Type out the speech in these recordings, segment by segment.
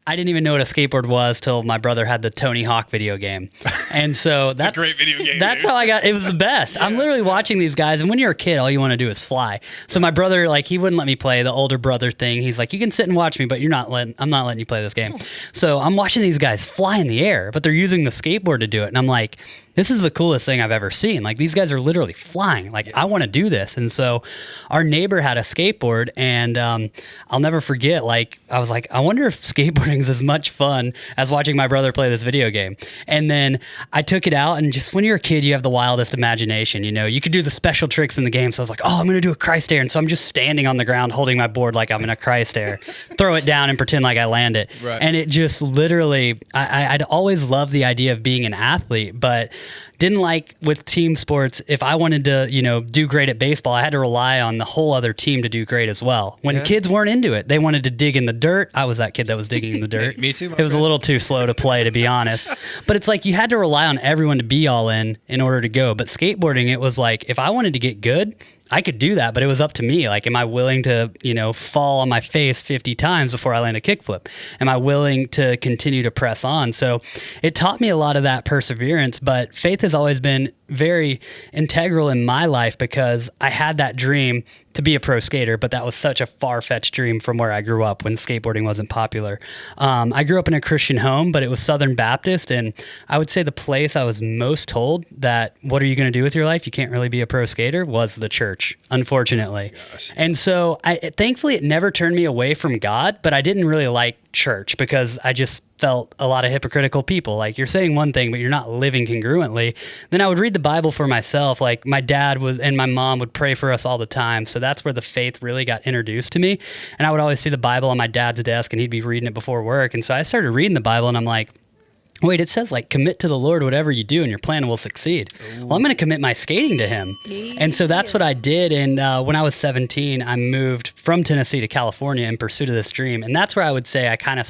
I didn't even know what a skateboard was till my brother had the Tony Hawk video game. And so that's a great video game. That's how I got, it was the best. Yeah. I'm literally watching these guys, and when you're a kid, all you want to do is fly. So my brother, like, he wouldn't let me play the older brother thing. He's like, you can sit and watch me, but I'm not letting you play this game. So I'm watching these guys fly in the air, but they're using the skateboard to do it. And I'm like, this is the coolest thing I've ever seen. Like, these guys are literally flying. Like, I want to do this. And so our neighbor had a skateboard, and I'll never forget, like, I was like, I wonder if skateboarding is as much fun as watching my brother play this video game. And then I took it out, and just when you're a kid, you have the wildest imagination. You know, you could do the special tricks in the game. So I was like, oh, I'm going to do a Christ air. And so I'm just standing on the ground holding my board like I'm in a Christ air, throw it down and pretend like I land it. Right. And it just literally, I'd always loved the idea of being an athlete, but didn't like with team sports, if I wanted to, you know, do great at baseball, I had to rely on the whole other team to do great as well. When kids weren't into it, they wanted to dig in the dirt. I was that kid that was digging in the dirt. Me too. It was a little too slow to play, to be honest. But it's like you had to rely on everyone to be all in order to go. But skateboarding, it was like, if I wanted to get good, I could do that, but it was up to me. Like, am I willing to, you know, fall on my face 50 times before I land a kickflip? Am I willing to continue to press on? So it taught me a lot of that perseverance, but faith has always been very integral in my life because I had that dream to be a pro skater, but that was such a far-fetched dream from where I grew up when skateboarding wasn't popular. I grew up in a Christian home, but it was Southern Baptist, and I would say the place I was most told that, what are you going to do with your life? You can't really be a pro skater, was the church, unfortunately. Oh, and so thankfully it never turned me away from God, but I didn't really like church because I just felt a lot of hypocritical people. Like, you're saying one thing, but you're not living congruently. Then I would read the Bible for myself. Like, my dad and my mom would pray for us all the time. So that's where the faith really got introduced to me. And I would always see the Bible on my dad's desk, and he'd be reading it before work. And so I started reading the Bible, and I'm like, wait, it says, like, commit to the Lord whatever you do and your plan will succeed. Ooh. Well, I'm going to commit my skating to him. And so that's what I did. And when I was 17, I moved from Tennessee to California in pursuit of this dream. And that's where I would say I kind of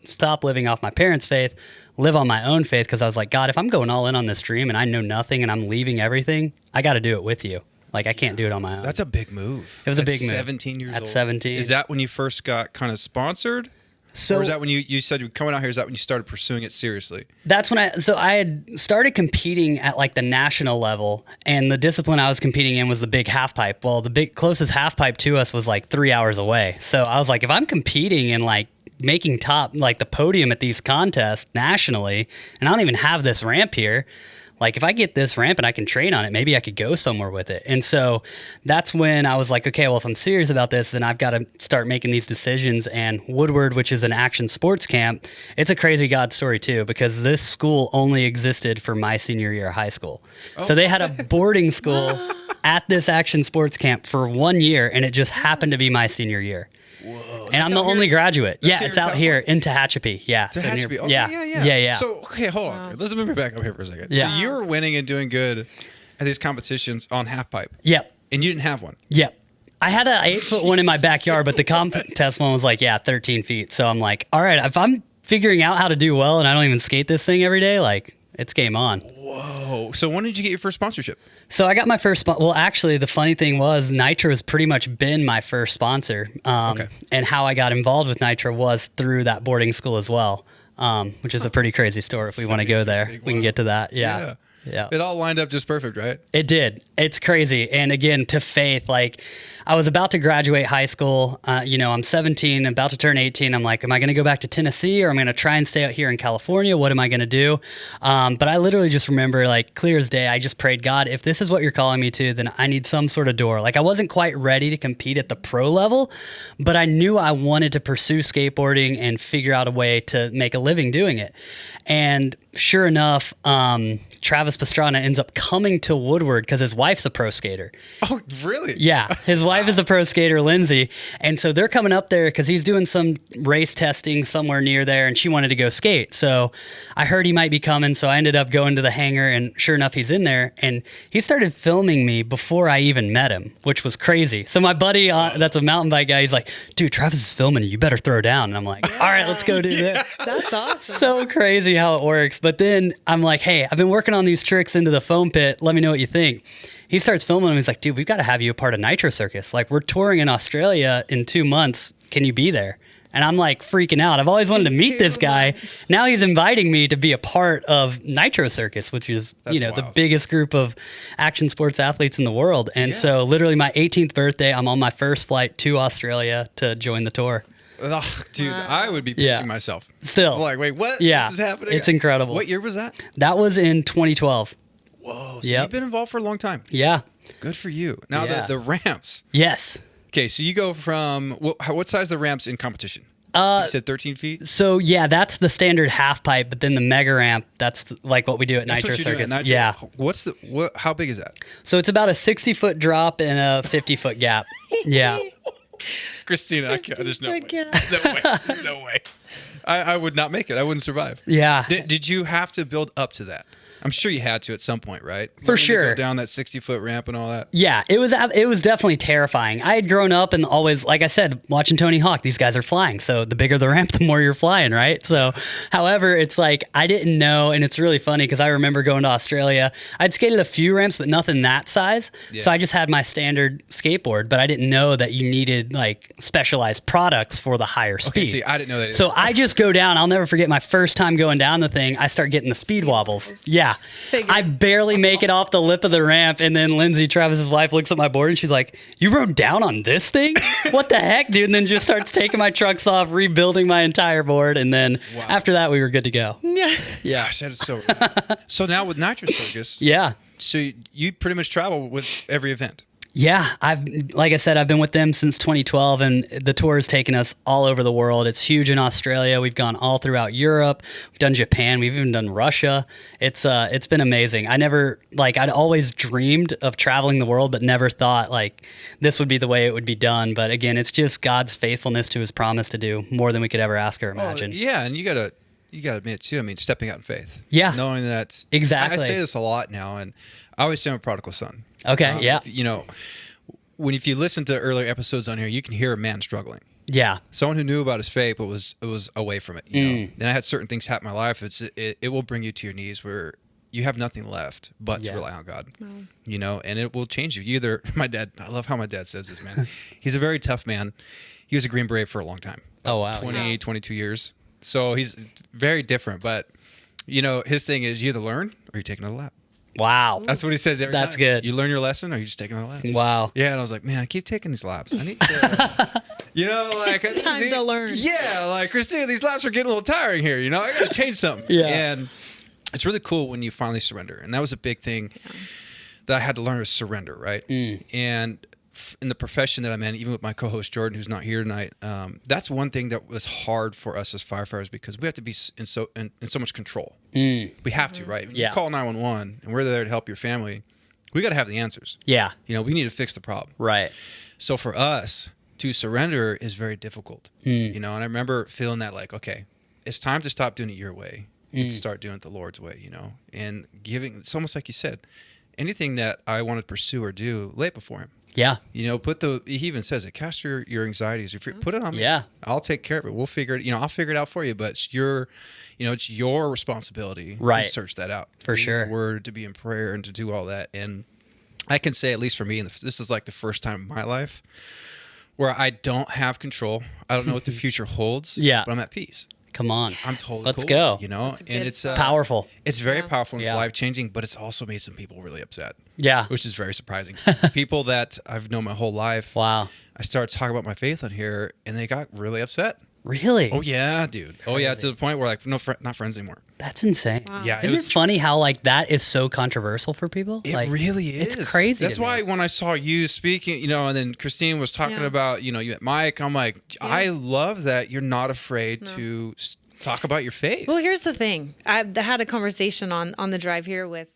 stop living off my parents' faith, live on my own faith, because I was like, God, if I'm going all in on this dream and I know nothing and I'm leaving everything, I got to do it with you. Like, I can't do it on my own. That's a big move. It was a big move. 17 years old. At 17. Is that when you first got kind of sponsored? So, or is that when you said you were coming out here, is that when you started pursuing it seriously? That's when I had started competing at, like, the national level, and the discipline I was competing in was the big half pipe. Well, the closest half pipe to us was like 3 hours away. So I was like, if I'm competing in, like, making the podium at these contests nationally, and I don't even have this ramp here, like, if I get this ramp and I can train on it, maybe I could go somewhere with it. And so that's when I was like, okay, well, if I'm serious about this, then I've got to start making these decisions. And Woodward, which is an action sports camp, it's a crazy God story too, because this school only existed for my senior year of high school. Oh. So they had a boarding school at this action sports camp for 1 year, and it just happened to be my senior year. Whoa, and I'm the only graduate. Yeah, it's out here in Tehachapi. Yeah. Tehachapi. Okay, yeah. So, okay, hold on. Let's move back up here for a second. Yeah. So you were winning and doing good at these competitions on half pipe. Yep. And you didn't have one. Yep. I had an 8-foot one in my backyard, but the contest one was like, 13 feet. So I'm like, all right, if I'm figuring out how to do well and I don't even skate this thing every day, like, it's game on. Whoa. So when did you get your first sponsorship? So I got my first well, actually, the funny thing was Nitro has pretty much been my first sponsor. And how I got involved with Nitro was through that boarding school as well, which is a pretty crazy story. If we want to go there, we can get to that. Yeah. It all lined up just perfect, right? It did. It's crazy. And again, to faith, like, I was about to graduate high school. I'm 17, about to turn 18. I'm like, am I going to go back to Tennessee, or I'm going to try and stay out here in California? What am I going to do? But I literally just remember, like, clear as day, I just prayed, God, if this is what you're calling me to, then I need some sort of door. Like, I wasn't quite ready to compete at the pro level, but I knew I wanted to pursue skateboarding and figure out a way to make a living doing it. And sure enough, Travis Pastrana ends up coming to Woodward because his wife's a pro skater. Oh, really? Yeah. His wife is a pro skater, Lindsay. And so they're coming up there because he's doing some race testing somewhere near there, and she wanted to go skate. So I heard he might be coming, so I ended up going to the hangar, and sure enough, he's in there. And he started filming me before I even met him, which was crazy. So my buddy, that's a mountain bike guy, he's like, dude, Travis is filming you. You better throw down. And I'm like, all right, let's go do this. That's awesome. So crazy how it works. But then I'm like, hey, I've been working on these tricks into the foam pit. Let me know what you think. He starts filming them. He's like, dude, we've got to have you a part of Nitro Circus. Like, we're touring in Australia in 2 months. Can you be there? And I'm like freaking out. I've always wanted to meet this guy. Now he's inviting me to be a part of Nitro Circus, which is, the biggest group of action sports athletes in the world. And so literally my 18th birthday, I'm on my first flight to Australia to join the tour. Oh, dude, I would be pinching myself. Still. I'm like, wait, what? Yeah. This is happening? It's incredible. What year was that? That was in 2012. Whoa. So you've been involved for a long time. Yeah. Good for you. Now, the ramps. Yes. Okay, so you go from, what size are the ramps in competition? You said 13 feet? So, yeah, that's the standard half pipe, but then the mega ramp, that's like what we do at Nitro Circus. Yeah. How big is that? So it's about a 60-foot drop and a 50-foot gap. Yeah. Christina, there's no way. No way. I would not make it. I wouldn't survive. Yeah. Did you have to build up to that? I'm sure you had to at some point, right? For sure. Go down that 60-foot ramp and all that. Yeah, it was definitely terrifying. I had grown up and always, like I said, watching Tony Hawk. These guys are flying, so the bigger the ramp, the more you're flying, right? So, however, it's like I didn't know, and it's really funny because I remember going to Australia. I'd skated a few ramps, but nothing that size. Yeah. So I just had my standard skateboard, but I didn't know that you needed like specialized products for the higher speed. Okay, see, I didn't know that either. So I just go down. I'll never forget my first time going down the thing. I start getting the speed wobbles. Yeah. I barely make it off the lip of the ramp, and then Lindsay, Travis's wife, looks at my board and she's like, "You rode down on this thing? What the heck, dude?" And then just starts taking my trucks off, rebuilding my entire board, and then after that we were good to go. Yeah. Gosh, that is so. So now with Nitro Circus, so you pretty much travel with every event. Yeah, like I said, I've been with them since 2012, and the tour has taken us all over the world. It's huge in Australia. We've gone all throughout Europe. We've done Japan. We've even done Russia. It's been amazing. I'd always dreamed of traveling the world, but never thought like this would be the way it would be done. But again, it's just God's faithfulness to His promise to do more than we could ever ask or imagine. And you gotta admit too. I mean, stepping out in faith. Yeah, knowing that exactly. I say this a lot now, and I always say I'm a prodigal son. Okay, if you listen to earlier episodes on here, you can hear a man struggling. Yeah, someone who knew about his faith, but was away from it. You know, then I had certain things happen in my life. It will bring you to your knees where you have nothing left but to rely on God. You know, and it will change you. My dad. I love how my dad says this, man. He's a very tough man. He was a Green Beret for a long time. Oh wow, 22 years. So he's very different. But his thing is you either learn or you're taking a lap. Wow. That's what he says every time. That's good. You learn your lesson or you just taking a lap. Wow. Yeah, and I was like, man, I keep taking these laps. I need to, time to learn. Yeah, like, Christina, these laps are getting a little tiring here. I got to change something. Yeah. And it's really cool when you finally surrender. And that was a big thing that I had to learn was surrender, right? And in the profession that I'm in, even with my co-host Jordan, who's not here tonight, that's one thing that was hard for us as firefighters because we have to be in so much control. We have to, right? When you call 911 and we're there to help your family, we got to have the answers. Yeah. We need to fix the problem. Right. So for us to surrender is very difficult. And I remember feeling that like, okay, it's time to stop doing it your way and start doing it the Lord's way, and giving. It's almost like you said, anything that I want to pursue or do, lay it before Him. Yeah. He even says it, cast your anxieties. Put it on me. Yeah. I'll take care of it. We'll figure it, I'll figure it out for you, but it's your responsibility to search that out. For sure. Word, to be in prayer and to do all that. And I can say, at least for me, and this is like the first time in my life where I don't have control. I don't know what the future holds. Yeah. But I'm at peace. Come on. I'm totally Let's cool, go. And it's powerful. It's very powerful and it's life-changing, but it's also made some people really upset. Yeah. Which is very surprising. People that I've known my whole life. Wow. I started talking about my faith on here and they got really upset. Really? Oh yeah, dude. Oh yeah, to the point where like not friends anymore. That's insane. Wow. Yeah. Isn't it funny how like that is so controversial for people? It really is. It's crazy. That's why when I saw you speaking, and then Christine was talking about, you met Mike. I'm like, I love that you're not afraid to talk about your faith. Well, here's the thing. I had a conversation on the drive here with